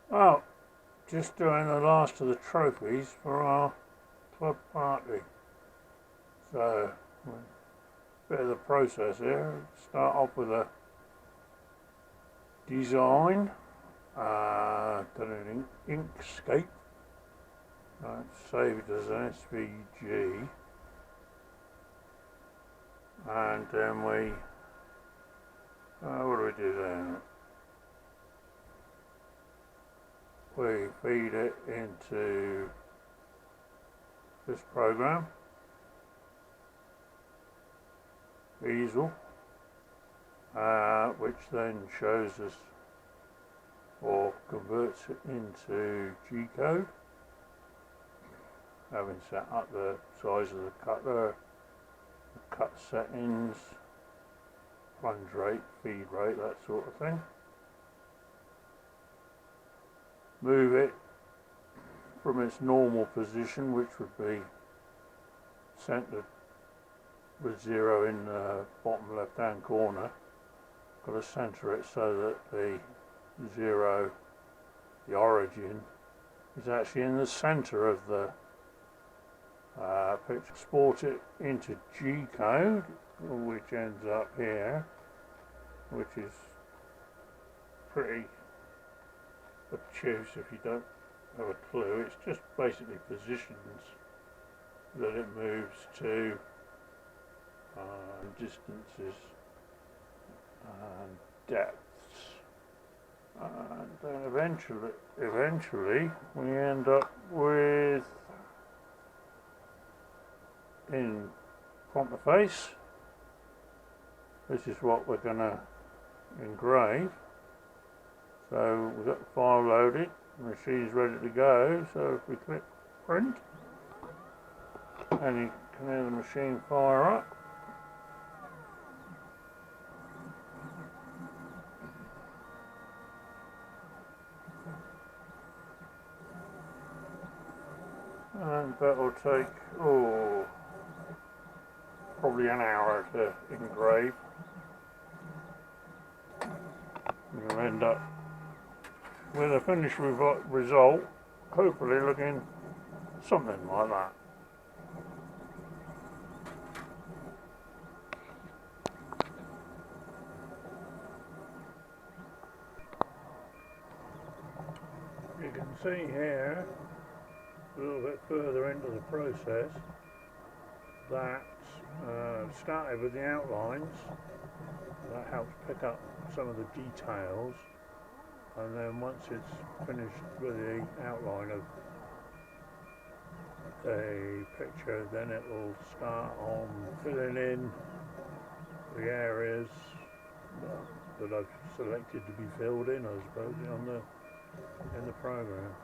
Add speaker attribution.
Speaker 1: Well, just doing the last of the trophies for our club party. So, a bit of the process here. Start off with a design, done an inkscape. Saved as an SVG, and then what do we do then? We feed it into this program, easel, which then shows us or converts it into G code, having set up the size of the cutter, the cut settings, plunge rate, feed rate, that sort of thing. Move it from its normal position, which would be centered with 0 in the bottom left hand corner. Got to center it so that the 0, the origin, is actually in the center of the picture. Export it into G code, which ends up here, which is pretty obtuse if you don't have a clue. It's just basically positions that it moves to, distances and depths, and then eventually we end up with, in front of the face, this is what we're going to engrave. So we've got the file loaded, the machine's ready to go, so if we click print, and you can hear the machine fire up. And that will take, probably an hour to engrave. You'll end up with a finished result, hopefully looking something like that. You can see here, a little bit further into the process, that started with the outlines. That helps pick up some of the details, and then once it's finished with the outline of the picture, then it will start on filling in the areas that I've selected to be filled in, I suppose, in the program.